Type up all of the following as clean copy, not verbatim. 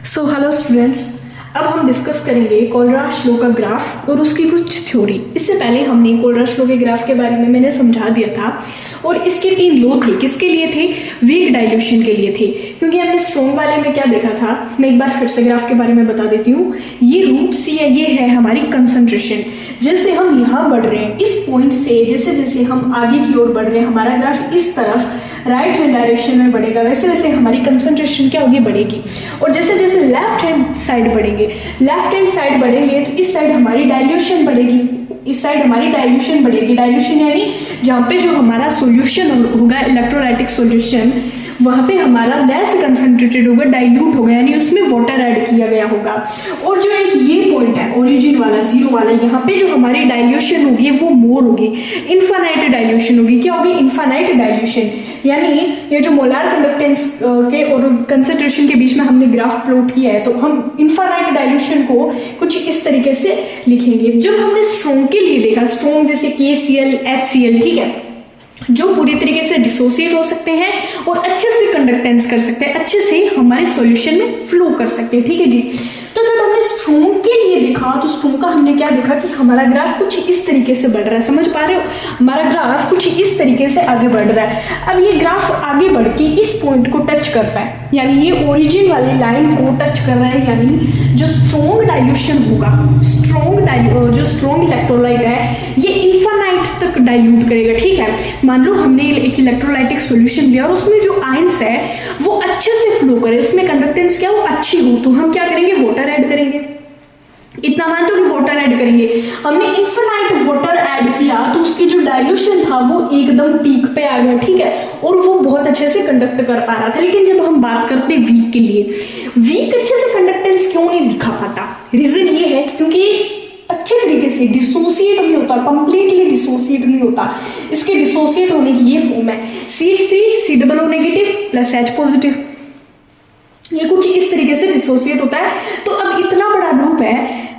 So hello students, अब हम discuss करेंगे कोलराश लॉ का ग्राफ और उसकी कुछ थ्योरी। इससे पहले हमने कोलराश लॉ के ग्राफ के बारे में मैंने समझा दिया था और इसके 3 लॉ थे। किसके लिए थे? वीक डाइल्यूशन के लिए थे, क्योंकि हमने स्ट्रॉन्ग वाले में क्या देखा था। मैं एक बार फिर से ग्राफ के बारे में बता देती हूँ। ये रूट सी है, ये है हमारी कंसंट्रेशन। जैसे हम यहाँ बढ़ रहे हैं इस पॉइंट से, जैसे जैसे हम आगे की ओर बढ़ रहे हैं, हमारा ग्राफ इस तरफ राइट हैंड डायरेक्शन में बढ़ेगा, वैसे वैसे हमारी कंसंट्रेशन क्या होगी? बढ़ेगी। और जैसे जैसे लेफ्ट हैंड साइड बढ़ेंगे, तो इस साइड हमारी डाइल्यूशन बढ़ेगी, इस साइड हमारी डाइल्यूशन बढ़ेगी। डाइल्यूशन यानी जहाँ पे जो हमारा सॉल्यूशन होगा, इलेक्ट्रोलाइटिक सॉल्यूशन, वहाँ पे हमारा लेस कंसंट्रेटेड होगा, डाइल्यूट होगा, यानी उसमें वाटर ऐड किया गया होगा। और जो एक ये पॉइंट है ओरिजिन वाला, जीरो वाला, यहाँ पे जो हमारी डाइल्यूशन होगी वो मोर होगी, इनफाइनाइट डाइल्यूशन होगी। क्या होगी? Infinite dilution. यानी ये जो मोलार कंडक्टेंस के और कंसंट्रेशन के बीच में हमने ग्राफ प्लॉट किया है, तो हम इनफाइनाइट डाइल्यूशन को कुछ इस तरीके से लिखेंगे। जब हमने स्ट्रॉन्ग के लिए देखा, स्ट्रॉन्ग जैसे KCl, HCl, ठीक है, जो पूरी तरीके से डिसोसिएट हो सकते हैं और अच्छे से कंडक्टेंस कर सकते हैं, अच्छे से हमारे सॉल्यूशन में फ्लो कर सकते हैं, ठीक है जी। तो जब हमने स्ट्रॉन्ग के लिए देखा, तो स्ट्रॉन्ग का हमने क्या देखा कि हमारा ग्राफ कुछ इस तरीके से बढ़ रहा है। समझ पा रहे हो? हमारा ग्राफ कुछ इस तरीके से आगे बढ़ रहा है। अब ये ग्राफ आगे बढ़ के इस पॉइंट को टच करता है, यानी ये ओरिजिन वाली लाइन को टच कर रहा है, यानी जो स्ट्रॉन्ग डाइल्यूशन होगा, जो स्ट्रॉन्ग इलेक्ट्रोलाइट है, ये इनफाइनाइट तक डाइल्यूट करेगा, ठीक है। मान लो हमने एक इलेक्ट्रोलाइटिक सॉल्यूशन लिया और उसमें जो आयंस है वो अच्छे से फ्लो करे, उसमें कंडक्टेंस क्या हो? अच्छी हो, तो हम क्या करेंगे? वाटर ऐड करेंगे। इतना मान तो कि वाटर ऐड करेंगे। हमने इनफाइनाइट वाटर ऐड किया तो उसकी जो डाइल्यूशन था वो एकदम पीक पे आ गया, ठीक है, और वो बहुत अच्छे से कंडक्ट कर पा रहा था। लेकिन जब हम बात करते हैं वीक के लिए, वीक अच्छे से कंडक्टेंस क्यों नहीं दिखा पाता? रीजन ये है क्योंकि अच्छे तरीके से डिसोसिएट नहीं होता, कंप्लीटली डिसोसिएट नहीं होता। इसके डिसोसिएट होने की ये फॉर्म है CH3 COO negative plus H positive. ये कुछ इस तरीके से डिसोसिएट होता है। तो अब इतना बड़ा ग्रुप है,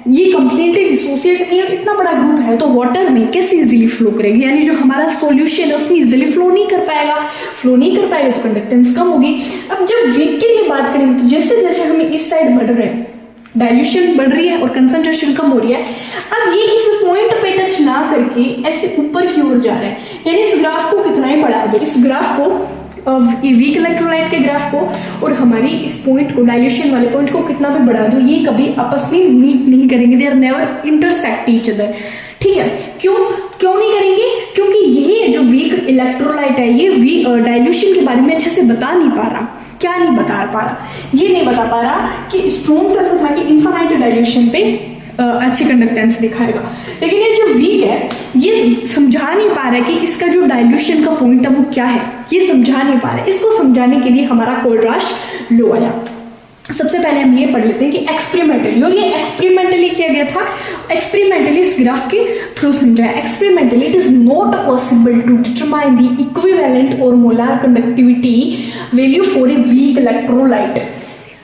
ये कंप्लीटली डिसोसिएट नहीं है, और इतना बड़ा ग्रुप है तो वाटर में कैसे इजीली फ्लो करेगी? यानी जो हमारा सॉल्यूशन है उसमें इजीली फ्लो नहीं कर पाएगा। तो कंडक्टेंस कम होगी। अब जब वीक के लिए बात करेंगे तो जैसे जैसे हम इस साइड बढ़ रहे हैं, डाइल्यूशन बढ़ रही है और कंसंट्रेशन कम हो रही है। अब ये इस पॉइंट पे टच ना करके ऐसे ऊपर की ओर जा रहा है, यानी इस ग्राफ को कितना ही बढ़ा दो, इस ग्राफ को, वीक इलेक्ट्रोलाइट के ग्राफ को और हमारी इस पॉइंट को, डाइल्यूशन वाले पॉइंट को कितना भी बढ़ा दो, ये कभी आपस में मीट नहीं करेंगे। They are never intersect each other, ठीक है। क्यों नहीं करेंगे? क्योंकि ये जो वीक इलेक्ट्रोलाइट है, ये डाइल्यूशन के बारे में अच्छे से बता नहीं पा रहा। क्या नहीं बता पा रहा? ये नहीं बता पा रहा कि स्ट्रॉन्ग कैसा था कि इनफाइनाइट डाइल्यूशन पे अच्छी कंडक्टेंस दिखाएगा। लेकिन ये जो वीक है ये समझा नहीं पा रहा है कि इसका जो डाइल्यूशन का पॉइंट है वो क्या है, ये समझा नहीं पा रहा है। इसको समझाने के लिए हमारा कोलराश लॉ आया। सबसे पहले हम ये पढ़ लेते हैं कि एक्सपेरिमेंटली, और ये एक्सपेरिमेंटली किया गया था, एक्सपेरिमेंटली इस ग्राफ के थ्रू समझाया। Experimentally it is not possible to determine the equivalent और molar conductivity value for a weak electrolyte,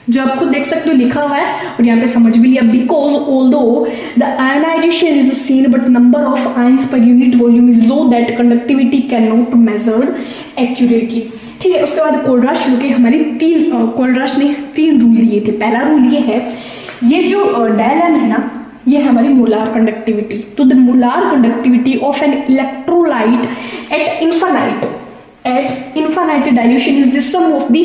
जो आप खुद देख सकते हो लिखा हुआ है और यहाँ पे समझ भी लिया। Because although the ionization is seen but number of ions per unit volume is low that conductivity can not measured accurately, ठीक है। उसके बाद कोलराश लॉ के हमारे कोलराश ने 3 रूल दिए थे। पहला रूल ये है, ये जो डायलम है ना, ये है हमारी मोलार कंडक्टिविटी। तो the molar conductivity of an electrolyte at infinite dilution is the sum of the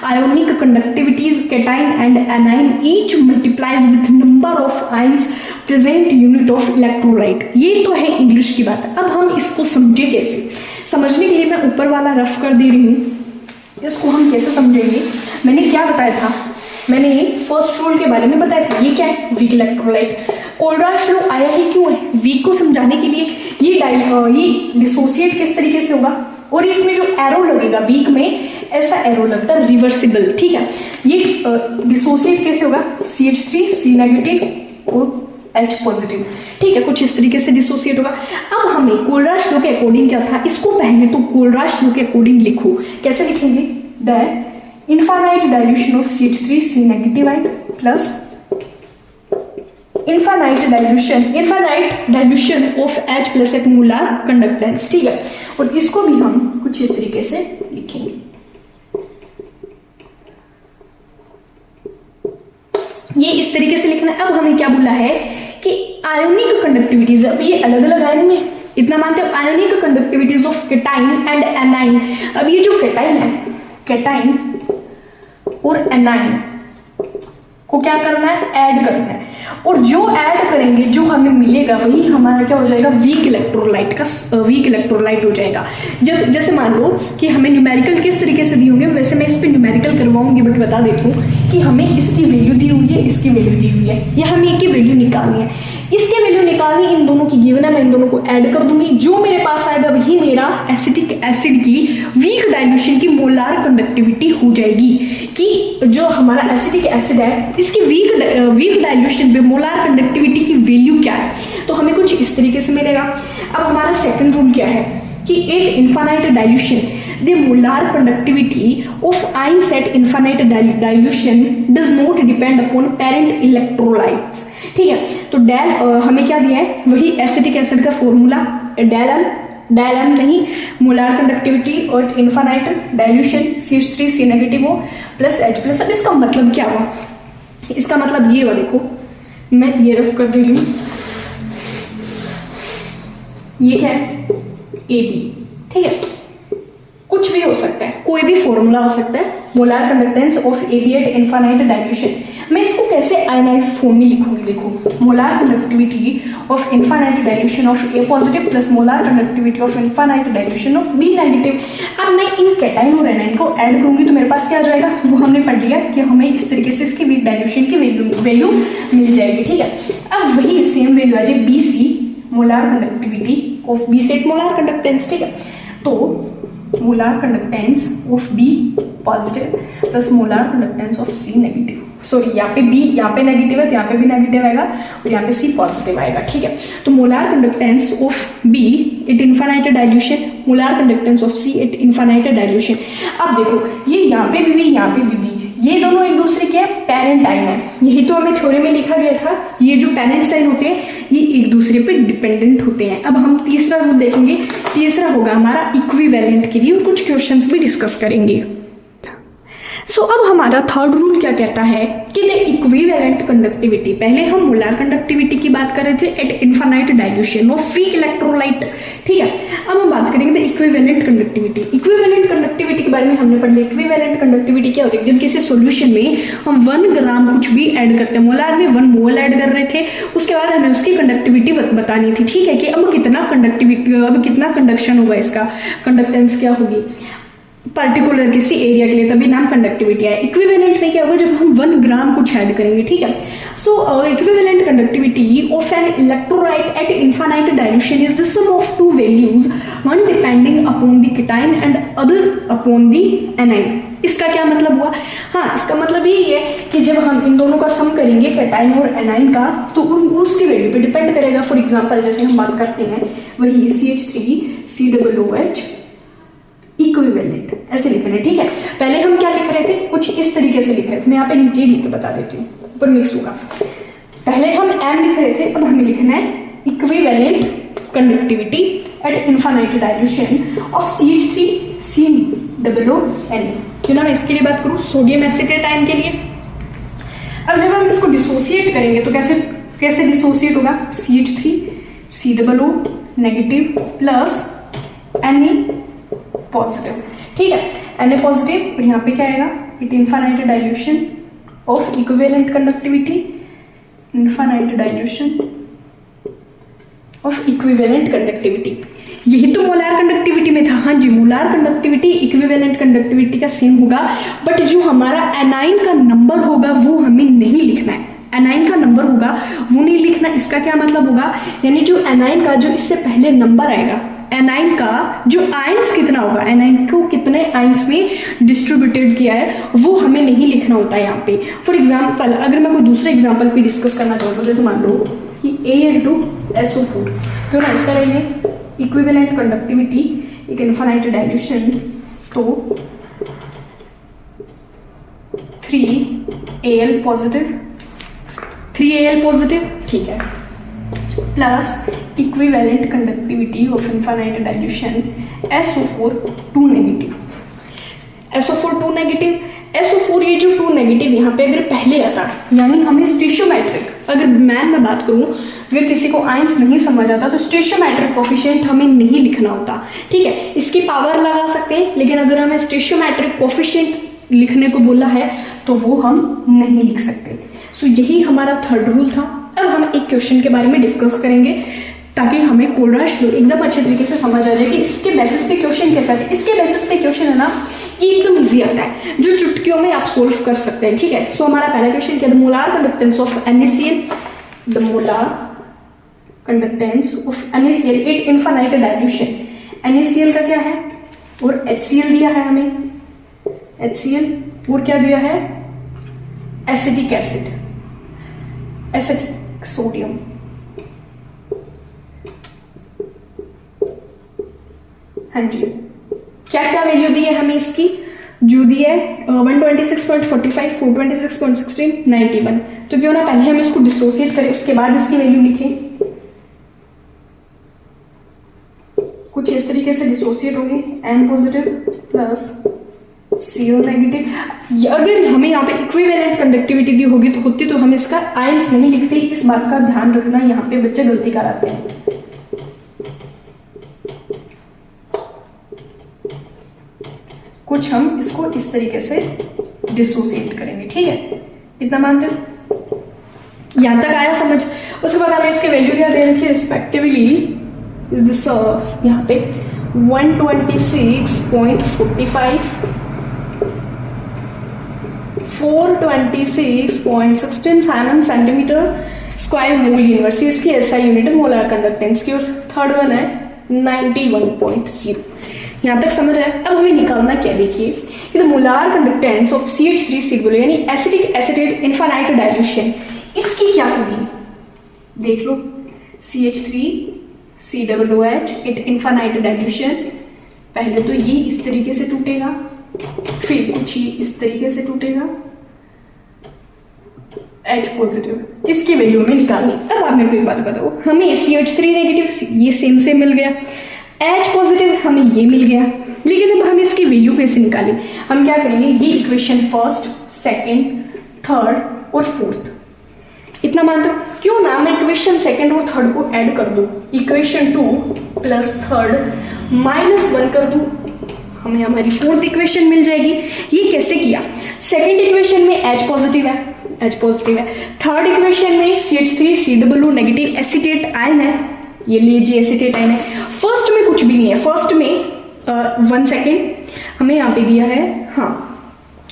ionic conductivities cation and anion, each multiplies with number of ions present unit of electrolyte। ये तो है English की बात। अब हम इसको समझे कैसे? समझने के लिए मैं ऊपर वाला रफ कर दे रही हूँ। इसको हम कैसे समझेंगे? मैंने क्या बताया था? मैंने फर्स्ट रूल के बारे में बताया था। ये क्या है? Weak electrolyte. कोलराश लॉ आया ही क्यों है? वीक को समझाने के लिए। ये डिसोसिएट किस तरीके से होगा, और इसमें जो एरो लगेगा वीक में, ऐसा एरो लगता है रिवर्सिबल, ठीक है। ये डिसोसिएट कैसे होगा? CH3 C नेगेटिव और H पॉजिटिव, ठीक है, कुछ इस तरीके से डिसोसिएट होगा। अब हमें कोलराश लॉ के अकॉर्डिंग क्या था, इसको पहले तो कोलराश लॉ के अकॉर्डिंग लिखो। कैसे लिखेंगे? That infinite dilution of CH3 C negative ion plus infinite dilution of H plus एक मोलार कंडक्टेंस, ठीक है। और इसको भी हम कुछ इस तरीके से लिखेंगे। है ना। अब हमें क्या बोला है कि आयोनिक कंडक्टिविटीज, अब ये अलग अलग आयन में इतना मानते हो, ionic conductivities of cation and A9. अब ये जो केटाइन है, केटाइन और एनाइन को क्या करना है, ऐड करना है, और जो ऐड करेंगे जो हमें मिलेगा वही हमारा क्या हो जाएगा, वीक इलेक्ट्रोलाइट का वीक इलेक्ट्रोलाइट हो जाएगा। जब जैसे मान लो कि हमें न्यूमेरिकल किस तरीके से दिए होंगे, वैसे मैं इस पर न्यूमेरिकल करवाऊंगी, बट बता देती हूँ कि हमें इसकी वैल्यू दी हुई है, इसकी वैल्यू दी हुई है, या हमें एक की वैल्यू निकालनी है, इसकी वैल्यू निकालनी, इन दोनों की गिवन है, मैं इन दोनों को ऐड कर दूंगी, जो मेरे पास आएगा वही मेरा एसिटिक एसिड की वीक डाइल्यूशन की मोलार कंडक्टिविटी हो जाएगी। कि जो हमारा एसिटिक एसिड है इसकी वीक डाइल्यूशन पे मोलार कंडक्टिविटी की वैल्यू क्या है, तो हमें कुछ इस तरीके से मिलेगा। अब हमारा सेकंड रूल क्या है कि eight infinite dilution the molar conductivity of ions eight infinite dilution does not depend upon parent electrolytes. ठीक है, तो डेल हमें क्या दिया है, वही एसिटिक एसिड का फॉर्मूला, डेल एम नहीं, मोलार कंडक्टिविटी और infinite dilution CH3 C negative हो प्लस H प्लस। अब इसका मतलब क्या हुआ, इसका मतलब ये हुआ, देखो मैं ये रफ कर दे रही हूँ, ये क्या है AB, ठीक है, कुछ भी हो सकता है, कोई भी फॉर्मूला हो सकता है, molar conductance of AB eight infinite dilution. मैं इसको कैसे आयनाइज फॉर्म में लिखूंगी, देखो molar conductivity of infinite dilution of A positive plus molar conductivity of infinite dilution of B negative. अब मैं इन केटाइन और एनाइन को ऐड करूंगी तो मेरे पास क्या आ जाएगा, वो हमने पढ़ लिया कि हमें इस तरीके से इसकी वीक डाइल्यूशन की वैल्यू मिल जाएगी। ठीक है, अब वही सेम वैल्यू आ जाए BC molar conductivity of B set molar conductance. ठीक है, तो molar conductance of B positive plus molar conductance of C negative. Sorry, यहाँ पे B यहाँ पे नेगेटिव है तो यहाँ पे भी नेगेटिव आएगा और यहाँ पे C पॉजिटिव आएगा। ठीक है, तो molar conductance of B eight infinite dilution, molar conductance of C eight infinite dilution. अब देखो ये यहाँ पे भी यहाँ पे भी, ये दोनों एक दूसरे के पेरेंट आयन है, यही तो हमें थ्योरी में लिखा गया था, ये जो पेरेंट साइन होते हैं ये एक दूसरे पे डिपेंडेंट होते हैं। अब हम तीसरा रूल देखेंगे, तीसरा होगा हमारा इक्विवेलेंट के लिए, और कुछ क्वेश्चंस भी डिस्कस करेंगे। सो अब हमारा थर्ड रूल क्या कहता है कि द इक्विवेलेंट कंडक्टिविटी, पहले हम मोलार कंडक्टिविटी की बात कर रहे थे eight infinite dilution of weak electrolyte. ठीक है, अब हम बात करेंगे the equivalent conductivity. Equivalent conductivity के बारे में हमने पढ़ लिया। इक्विवेलेंट कंडक्टिविटी क्या होती है, जब किसी सॉल्यूशन में हम 1 ग्राम कुछ भी ऐड करते हैं, मोलार में 1 मोल ऐड कर रहे थे, उसके बाद हमें उसकी कंडक्टिविटी बतानी थी। ठीक है, कि अब कितना कंडक्टिविटी, अब कितना कंडक्शन होगा, इसका कंडक्टेंस क्या होगी पर्टिकुलर किसी एरिया के लिए, तभी नाम कंडक्टिविटी है। इक्विवेलेंट में क्या होगा, जब हम 1 ग्राम कुछ ऐड करेंगे। ठीक है, so equivalent conductivity of an electrolyte at infinite dilution is the sum of 2 values, one depending upon the cation and other upon the anion. इसका क्या मतलब हुआ, हाँ इसका मतलब यही है कि जब हम इन दोनों का सम करेंगे केटाइन और एनाइन का, तो उसकी वैल्यू पे डिपेंड करेगा। फॉर एग्जांपल जैसे हम बात करते हैं वही CH3COOH इक्विवेलेंट, ऐसे लिखना है। ठीक है, पहले हम क्या लिख रहे थे, कुछ इस तरीके से लिख रहे थे, मैं यहाँ पे नीचे लिख के बता देती हूँ, ऊपर मिक्स होगा। पहले हम M लिख रहे थे, अब हमें लिखना है equivalent conductivity eight infinite dilution of CH3COOH। क्यों ना मैं इसके लिए बात करूँ, सोडियम एसीटेट आयन के लिए। अब जब हम इसको डिसोसिएट करेंगे तो कैसे डिसोसिएट होगा, CH3COO negative plus Na positive. ठीक है, Na पॉजिटिव, और यहाँ पे क्या आएगा, it infinite dilution of equivalent conductivity, infinite dilution of equivalent conductivity. यही तो मोलार कंडक्टिविटी में था। हाँ जी, मोलार कंडक्टिविटी इक्विवेलेंट कंडक्टिविटी का सेम होगा, बट जो हमारा एनाइन का नंबर होगा वो हमें नहीं लिखना है। एनाइन का नंबर होगा वो नहीं लिखना। इसका क्या मतलब होगा, यानी जो एनाइन का जो इससे पहले नंबर आएगा, एनाइन का जो आयंस कितना होगा, एनाइन को कितने आयंस में डिस्ट्रीब्यूटेड किया है, वो हमें नहीं लिखना होता है यहाँ पे। फॉर एग्जांपल अगर मैं कोई दूसरे एग्जांपल पे डिस्कस करना चाहूँ तो जैसे मान लो कि Al2SO4, तो ना इसका लेंगे इक्विवेलेंट कंडक्टिविटी एक इनफाइनाइट डाइल्यूशन, तो 3Al पॉजिटिव, ठीक है, plus equivalent conductivity of infinite dilution SO4 2 negative, SO4 2 negative SO4 ये जो 2 नेगेटिव यहाँ पे अगर पहले आता, यानी हमें स्टिशियोमेट्रिक, अगर मैं बात करूँ, अगर किसी को आयंस नहीं समझ आता तो स्टिशियोमेट्रिक कोफिशिएंट हमें नहीं लिखना होता, ठीक है। इसकी पावर लगा सकते हैं, लेकिन अगर हमें स्टिशियोमेट्रिक कोफिशिएंट लिखने को बोला है तो वो हम नहीं लिख सकते। सो यही हमारा थर्ड रूल था। अब हम एक क्वेश्चन के बारे में डिस्कस करेंगे ताकि हमें कोलराश लॉ एकदम अच्छे तरीके से समझ आ जाए कि इसके बेसिस पे क्वेश्चन कैसा है। इसके बेसिस पे क्वेश्चन है ना एकदम इजी आता है, जो चुटकियों में आप सोल्व कर सकते हैं, ठीक है। सो हमारा पहला क्वेश्चन क्या है, the molar conductance of NaCl, the molar conductance of NaCl eight infinite dilution. NaCl का क्या है और HCl दिया है हमें, HCl और क्या दिया है, एसिटिक एसिड, एसिटिक सोडियम। हाँ जी, क्या क्या वैल्यू दी है हमें इसकी, जो दी है 126.45, 426.16, 91। तो क्यों ना पहले हम इसको डिसोसिएट करें, उसके बाद इसकी वैल्यू लिखें। कुछ इस तरीके से डिसोसिएट होगी, N positive plus Cl negative. अगर हमें यहाँ पे इक्विवेलेंट कंडक्टिविटी दी होगी तो होती, तो हम इसका आयंस नहीं लिखते। इस बात का ध्यान रखना, यहाँ पे बच्चे गलती कराते हैं। कुछ हम इसको इस तरीके से डिसोसिएट करेंगे, ठीक है, इतना मानते हो, यहां तक आया समझ। उसके बाद हमें इसके वैल्यू क्या दे रखी है, रिस्पेक्टिवली इज दिस यहाँ पे 126.45, 426.16 साइमन सेंटीमीटर स्क्वायर मोल यूनिवर्स, इसकी SI यूनिट है मोलार कंडक्टेंस की, और थर्ड वन है 91.0। यहाँ तक समझ आया। अब हमें निकालना क्या, देखिए कि the molar conductance of CH3COO यानी एसिटिक एसिटेट इनफाइनाइट डाइल्यूशन, इसकी क्या होगी, देख लो, CH3COOH एट इनफाइनाइट डाइल्यूशन। पहले तो ये इस तरीके से टूटेगा, फिर कुछ ही इस तरीके से टूटेगा, H पॉजिटिव, इसकी वैल्यू हमें निकालनी। अब आप मेरे को एक बात बताओ, हमें CH3 नेगेटिव ये सेम मिल गया, H पॉजिटिव हमें ये मिल गया, लेकिन अब हम इसकी वैल्यू कैसे निकालें। हम क्या करेंगे, ये इक्वेशन फर्स्ट, सेकंड, थर्ड और फोर्थ, इतना मानते हो, क्यों ना मैं इक्वेशन सेकंड और थर्ड को ऐड कर दूं, इक्वेशन 2 प्लस थर्ड -1 कर दूं, हमें हमारी फोर्थ इक्वेशन मिल जाएगी। ये कैसे किया, सेकंड इक्वेशन में H पॉजिटिव है, थर्ड इक्वेशन में CH3COO नेगेटिव एसिटेट आयन है, ये लीजिए एसिटेट आयन है। फर्स्ट में कुछ भी नहीं है, फर्स्ट में 1 सेकेंड हमें यहाँ पे दिया है, हाँ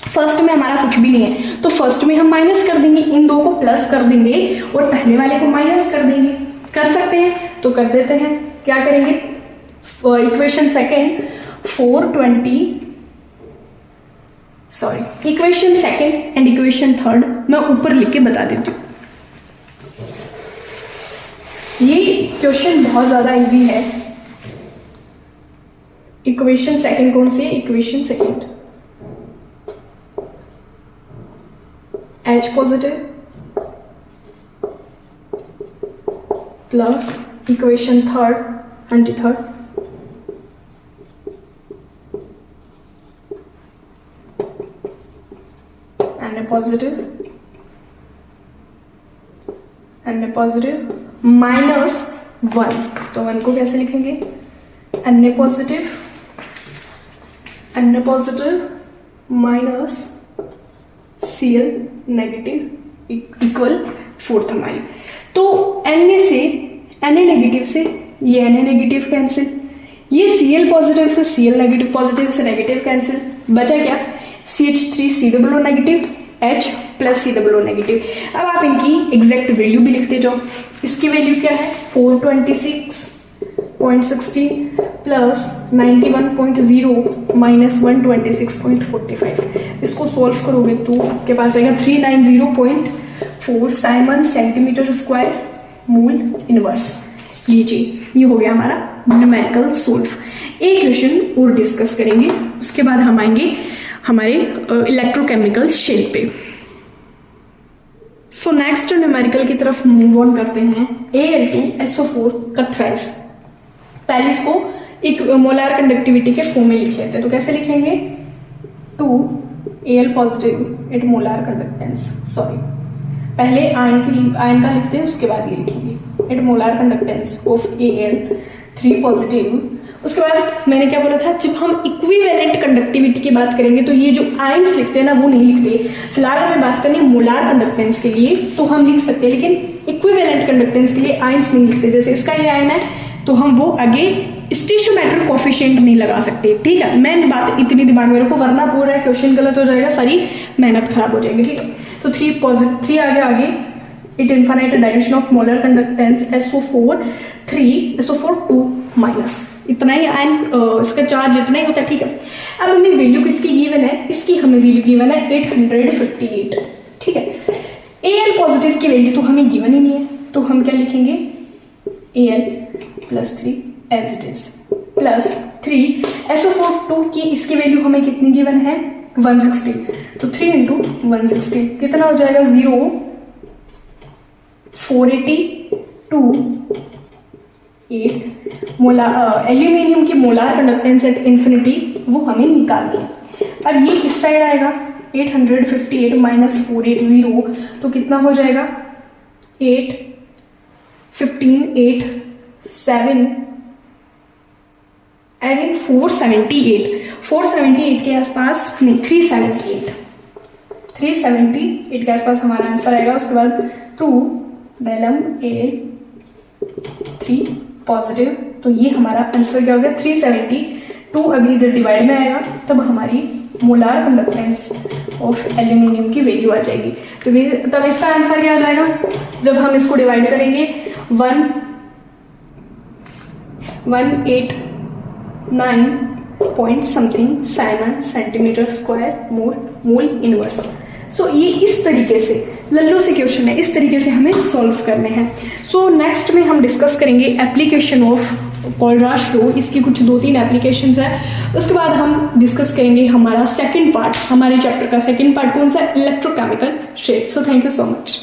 फर्स्ट में हमारा कुछ भी नहीं है, तो फर्स्ट में हम माइनस कर देंगे, इन दो को प्लस कर देंगे और पहले वाले को माइनस कर देंगे। कर सकते हैं तो कर देते हैं, क्या करेंगे, equation second equation second and equation third मैं ऊपर लिख के बता देती हूँ। ये क्वेश्चन बहुत ज्यादा इजी है। इक्वेशन सेकेंड कौन सी है, equation second H positive plus equation third, anti third Na positive -1, तो 1 को कैसे लिखेंगे, Na positive minus Cl negative equal fourth हमारी। तो Na से Na नेगेटिव से ये Na नेगेटिव कैंसिल, ये Cl पॉजिटिव से Cl नेगेटिव, पॉजिटिव से नेगेटिव कैंसिल, बचा क्या, CH3COO negative H plus COO negative. अब आप इनकी एग्जैक्ट वैल्यू भी लिखते जाओ। इसकी वैल्यू क्या है, 426.16 प्लस 91.0 माइनस 126.45। इसको सॉल्व करोगे तो आपके पास आएगा 390.4 साइमन सेंटीमीटर स्क्वायर मूल इनवर्स। लीजिए ये हो गया हमारा न्यूमेरिकल सोल्व। एक क्वेश्चन और डिस्कस करेंगे, उसके बाद हम आएंगे हमारे इलेक्ट्रोकेमिकल शेल पे। सो नेक्स्ट न्यूमेरिकल की तरफ मूव ऑन करते हैं। Al2SO4 का थ्राइस, पहले इसको एक मोलार कंडक्टिविटी के फॉर्म में लिख लेते हैं। तो कैसे लिखेंगे, 2 Al positive at molar conductance, sorry पहले आयन का लिखते हैं उसके बाद ये लिखेंगे, at molar conductance of Al3 positive. उसके बाद मैंने क्या बोला था, जब हम इक्विवेलेंट कंडक्टिविटी की बात करेंगे तो ये जो आयंस लिखते हैं ना वो नहीं लिखते। फिलहाल हमें बात करनी है मोलार कंडक्टेंस के लिए तो हम लिख सकते हैं, लेकिन इक्विवेलेंट कंडक्टेंस के लिए आयंस नहीं लिखते। जैसे इसका ये आयन है तो हम वो आगे स्टेशियोमेट्रिक कोफिशिएंट नहीं लगा सकते, ठीक है। मैं बात इतनी दिमाग में रखो वरना पूरा क्वेश्चन गलत हो जाएगा, सारी मेहनत खराब हो जाएगी, ठीक है। तो 3 आगे it infinite direction of molar conductance SO4 3 SO4 2 minus, इतना ही आयन इसका चार्ज इतना ही होता है, ठीक है। अब हमें वैल्यू किसकी गिवन है, इसकी हमें वैल्यू गिवन है 858, ठीक है। Al पॉजिटिव की वैल्यू तो हमें गिवन ही नहीं है, तो हम क्या लिखेंगे Al +3 as it is plus 3 SO4 2 की इसकी वैल्यू हमें कितनी गिवन है 160, तो 3 × 160 कितना हो जाएगा 0 480 2 8 मोलार एल्यूमिनियम की मोलार कंडक्टेंस एट इन्फिनिटी वो हमें निकालनी है। अब ये इस साइड आएगा 858 माइनस 480 तो कितना हो जाएगा 8 15 8 7 एंड 478 के आसपास नहीं 378 के आसपास हमारा आंसर आएगा। उसके बाद 2 बेलम Al3 पॉजिटिव, तो ये हमारा आंसर क्या हो गया 372। अभी इधर डिवाइड में आएगा तब हमारी मोलार कंडक्टेंस ऑफ एल्यूमिनियम की वैल्यू आ जाएगी। तो तब इसका आंसर क्या आ जाएगा, जब हम इसको डिवाइड करेंगे 189 point something 7 centimetre square mole inverse. So ये इस तरीके से लल्लो से क्वेश्चन है, इस तरीके से हमें सॉल्व करने हैं। सो नेक्स्ट में हम डिस्कस करेंगे एप्लीकेशन ऑफ कोलराश लॉ, इसकी कुछ 2-3 एप्लीकेशंस है। उसके बाद हम डिस्कस करेंगे हमारा सेकंड पार्ट, हमारे चैप्टर का सेकंड पार्ट कौन सा, electrochemical shade. So thank you so much.